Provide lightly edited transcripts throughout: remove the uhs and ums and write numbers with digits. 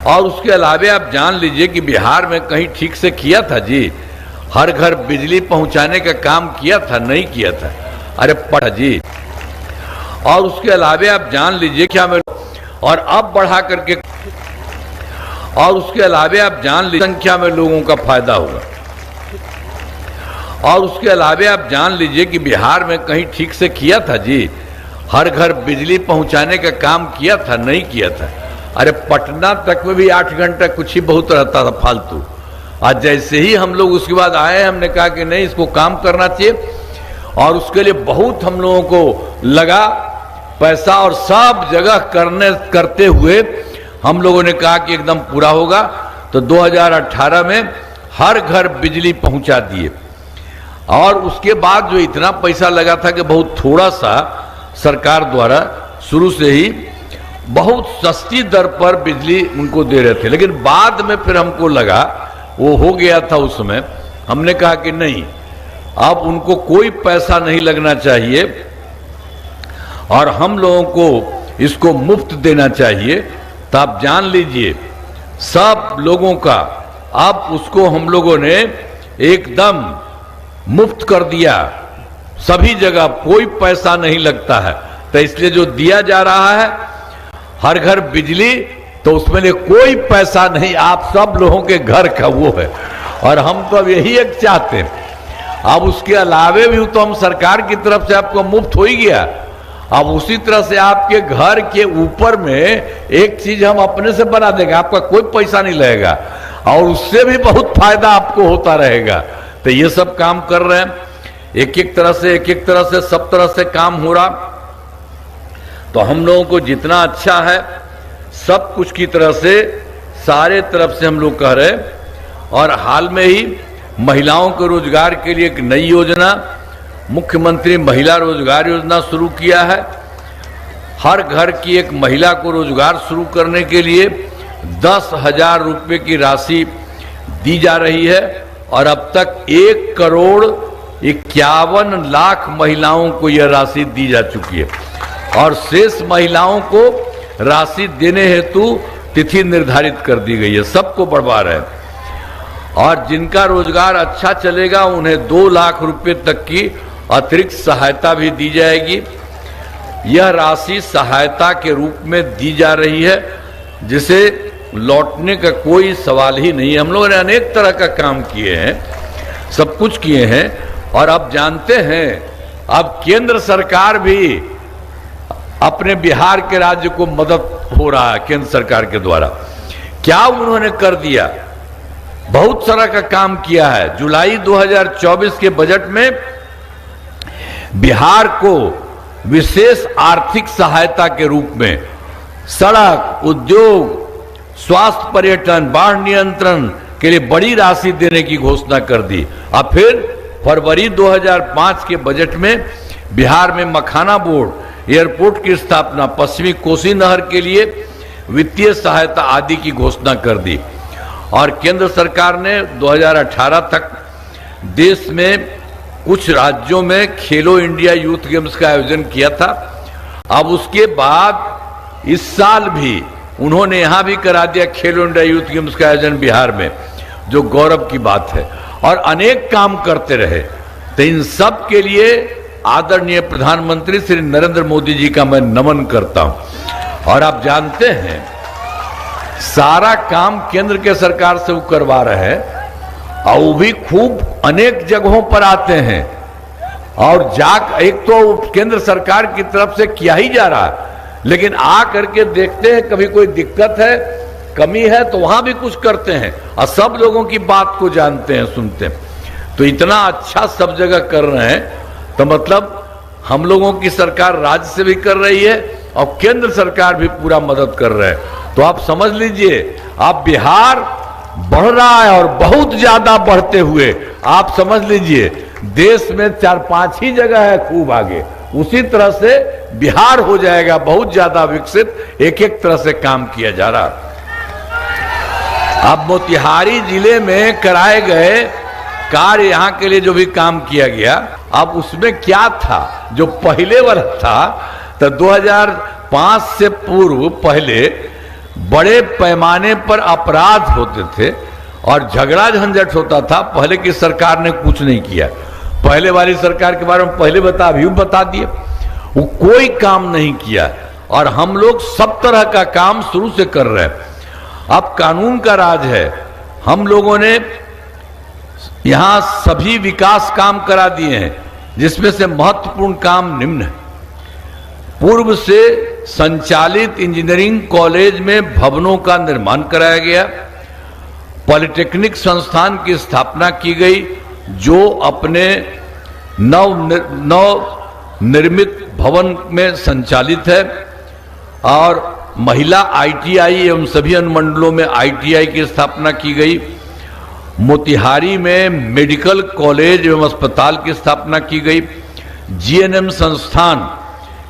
और उसके अलावा आप जान लीजिए कि बिहार में कहीं ठीक से किया था जी, हर घर बिजली पहुंचाने का काम किया था? नहीं किया था। अरे पढ़ा जी। और उसके अलावा आप जान लीजिए क्या मैं, और अब बढ़ा करके, और उसके अलावा आप जान लीजिए संख्या में लोगों का फायदा होगा। और उसके अलावा आप जान लीजिए कि बिहार में कहीं ठीक से किया था जी, हर घर बिजली पहुंचाने का काम किया था? नहीं किया था। अरे पटना तक में भी 8 घंटा कुछ ही बहुत रहता था फालतू। आज जैसे ही हम लोग उसके बाद आए, हमने कहा कि नहीं, इसको काम करना चाहिए, और उसके लिए बहुत हम लोगों को लगा पैसा, और सब जगह करते हुए हम लोगों ने कहा कि एकदम पूरा होगा। तो 2018 में हर घर बिजली पहुंचा दिए। और उसके बाद जो इतना पैसा लगा था कि बहुत थोड़ा सा सरकार द्वारा शुरू से ही बहुत सस्ती दर पर बिजली उनको दे रहे थे, लेकिन बाद में फिर हमको लगा वो हो गया था उस समय, हमने कहा कि नहीं, अब उनको कोई पैसा नहीं लगना चाहिए और हम लोगों को इसको मुफ्त देना चाहिए। तो आप जान लीजिए सब लोगों का अब उसको हम लोगों ने एकदम मुफ्त कर दिया, सभी जगह कोई पैसा नहीं लगता है। तो इसलिए जो दिया जा रहा है हर घर बिजली, तो उसमें कोई पैसा नहीं, आप सब लोगों के घर का वो है। और हम तो अब यही एक चाहते हैं। अब उसके अलावे भी तो हम सरकार की तरफ से आपको मुफ्त हो ही गया, अब उसी तरह से आपके घर के ऊपर में एक चीज हम अपने से बना देंगे, आपका कोई पैसा नहीं लगेगा और उससे भी बहुत फायदा आपको होता रहेगा। तो ये सब काम कर रहे हैं, एक एक तरह से सब तरह से काम हो रहा। तो हम लोगों को जितना अच्छा है सब कुछ की तरह से सारे तरफ से हम लोग कह रहे हैं। और हाल में ही महिलाओं के रोजगार के लिए एक नई योजना, मुख्यमंत्री महिला रोजगार योजना शुरू किया है। हर घर की एक महिला को रोजगार शुरू करने के लिए 10,000 रुपये की राशि दी जा रही है और अब तक 1,51,00,000 महिलाओं को यह राशि दी जा चुकी है और शेष महिलाओं को राशि देने हेतु तिथि निर्धारित कर दी गई है। सबको बढ़वा रहे हैं और जिनका रोजगार अच्छा चलेगा उन्हें 2 लाख रुपए तक की अतिरिक्त सहायता भी दी जाएगी। यह राशि सहायता के रूप में दी जा रही है जिसे लौटने का कोई सवाल ही नहीं है। हम लोगों ने अनेक तरह का काम किए हैं, सब कुछ किए हैं और अब जानते हैं अब केंद्र सरकार भी अपने बिहार के राज्य को मदद हो रहा है केंद्र सरकार के द्वारा। क्या उन्होंने कर दिया, बहुत सारा का काम किया है। जुलाई 2024 के बजट में बिहार को विशेष आर्थिक सहायता के रूप में सड़क, उद्योग, स्वास्थ्य, पर्यटन, बाढ़ नियंत्रण के लिए बड़ी राशि देने की घोषणा कर दी। अब फिर फरवरी 2005 के बजट में बिहार में मखाना बोर्ड, एयरपोर्ट की स्थापना, पश्चिमी कोसी नहर के लिए वित्तीय सहायता आदि की घोषणा कर दी। और केंद्र सरकार ने 2018 तक देश में कुछ राज्यों में खेलो इंडिया यूथ गेम्स का आयोजन किया था। अब उसके बाद इस साल भी उन्होंने यहां भी करा दिया खेलो इंडिया यूथ गेम्स का आयोजन बिहार में, जो गौरव की बात है। और अनेक काम करते रहे। तो इन सब के लिए आदरणीय प्रधानमंत्री श्री नरेंद्र मोदी जी का मैं नमन करता हूं। और आप जानते हैं सारा काम केंद्र के सरकार से वो करवा रहे हैं और वो भी खूब अनेक जगहों पर आते हैं और एक तो केंद्र सरकार की तरफ से किया ही जा रहा है, लेकिन आ करके देखते हैं कभी कोई दिक्कत है, कमी है तो वहां भी कुछ करते हैं और सब लोगों की बात को जानते हैं, सुनते हैं। तो इतना अच्छा सब जगह कर रहे हैं, तो मतलब हम लोगों की सरकार राज्य से भी कर रही है और केंद्र सरकार भी पूरा मदद कर रहे हैं। तो आप समझ लीजिए आप बिहार बढ़ रहा है और बहुत ज्यादा बढ़ते हुए आप समझ लीजिए देश में 4-5 ही जगह है खूब आगे, उसी तरह से बिहार हो जाएगा बहुत ज्यादा विकसित। एक एक तरह से काम किया जा रहा। अब मोतिहारी जिले में कराए गए कार्य, यहां के लिए जो भी काम किया गया, अब उसमें क्या था जो पहले वाला था। तो 2005 से पूर्व पहले बड़े पैमाने पर अपराध होते थे और झगड़ा झंझट होता था। पहले की सरकार ने कुछ नहीं किया। पहले वाली सरकार के बारे में पहले अभी बता दिए, वो कोई काम नहीं किया और हम लोग सब तरह का काम शुरू से कर रहे हैं। अब कानून का राज है। हम लोगों ने यहां सभी विकास काम करा दिए हैं, जिसमें से महत्वपूर्ण काम निम्न है। पूर्व से संचालित इंजीनियरिंग कॉलेज में भवनों का निर्माण कराया गया। पॉलिटेक्निक संस्थान की स्थापना की गई, जो अपने नव निर्मित भवन में संचालित है। और महिला आईटीआई एवं सभी अनुमंडलों में आईटीआई की स्थापना की गई। मोतिहारी में मेडिकल कॉलेज एवं अस्पताल की स्थापना की गई। जीएनएम संस्थान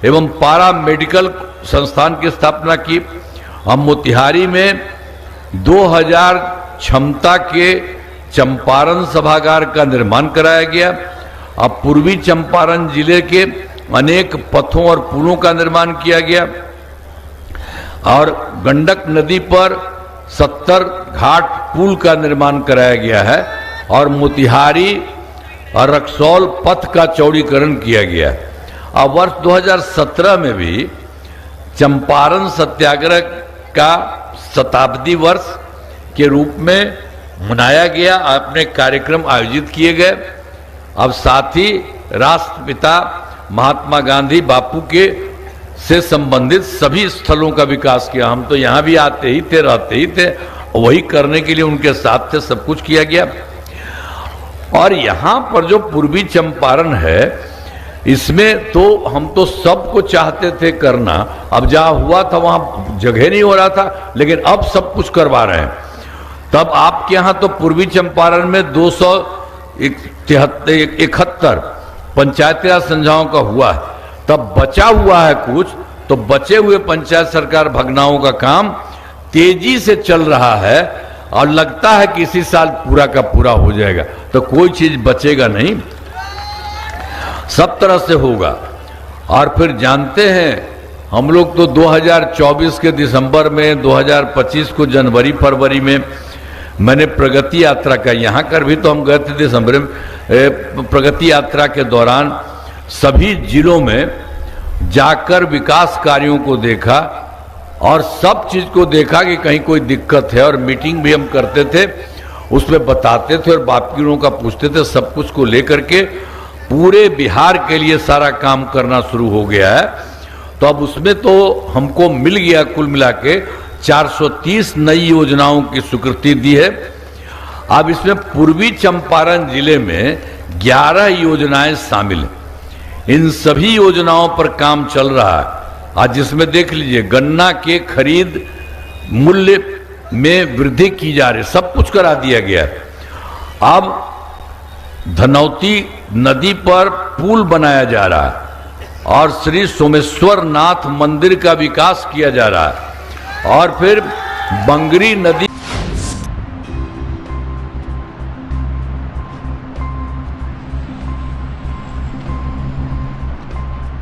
एवं पारा मेडिकल संस्थान की स्थापना की। हम मोतिहारी में 2000 क्षमता के चंपारण सभागार का निर्माण कराया गया। अब पूर्वी चंपारण जिले के अनेक पथों और पुलों का निर्माण किया गया और गंडक नदी पर 70 घाट पुल का निर्माण कराया गया है और मोतिहारी और रक्सौल पथ का चौड़ीकरण किया गया। अब वर्ष 2017 में भी चंपारण सत्याग्रह का शताब्दी वर्ष के रूप में मनाया गया। अपने कार्यक्रम आयोजित किए गए। अब साथ ही राष्ट्रपिता महात्मा गांधी बापू के से संबंधित सभी स्थलों का विकास किया। हम तो यहाँ भी आते ही थे, रहते ही थे, वही करने के लिए उनके साथ थे, सब कुछ किया गया। और यहाँ पर जो पूर्वी चंपारण है, इसमें तो हम तो सबको चाहते थे करना। अब जहाँ हुआ था वहाँ जगह नहीं हो रहा था, लेकिन अब सब कुछ करवा रहे हैं। तब आपके यहाँ तो पूर्वी चंपारण में 271 पंचायती राज संस्थाओं का हुआ है। तब बचा हुआ है कुछ, तो बचे हुए पंचायत सरकार भगनाओं का काम तेजी से चल रहा है और लगता है कि इसी साल पूरा का पूरा हो जाएगा। तो कोई चीज बचेगा नहीं, सब तरह से होगा। और फिर जानते हैं हम लोग तो 2024 के दिसंबर में, 2025 को जनवरी फरवरी में मैंने प्रगति यात्रा का, यहाँ कर भी तो हम गए थे दिसंबर में, प्रगति यात्रा के दौरान सभी जिलों में जाकर विकास कार्यों को देखा और सब चीज को देखा कि कहीं कोई दिक्कत है। और मीटिंग भी हम करते थे, उसमें बताते थे और बाकियों का पूछते थे। सब कुछ को लेकर के पूरे बिहार के लिए सारा काम करना शुरू हो गया है। तो अब उसमें तो हमको मिल गया कुल मिला के 430 नई योजनाओं की स्वीकृति दी है। अब इसमें पूर्वी चंपारण जिले में 11 योजनाएं शामिल हैं। इन सभी योजनाओं पर काम चल रहा है। आज जिसमें देख लीजिए, गन्ना के खरीद मूल्य में वृद्धि की जा रही है, सब कुछ करा दिया गया है। अब धनौती नदी पर पुल बनाया जा रहा है और श्री सोमेश्वर नाथ मंदिर का विकास किया जा रहा है। और फिर बंगरी नदी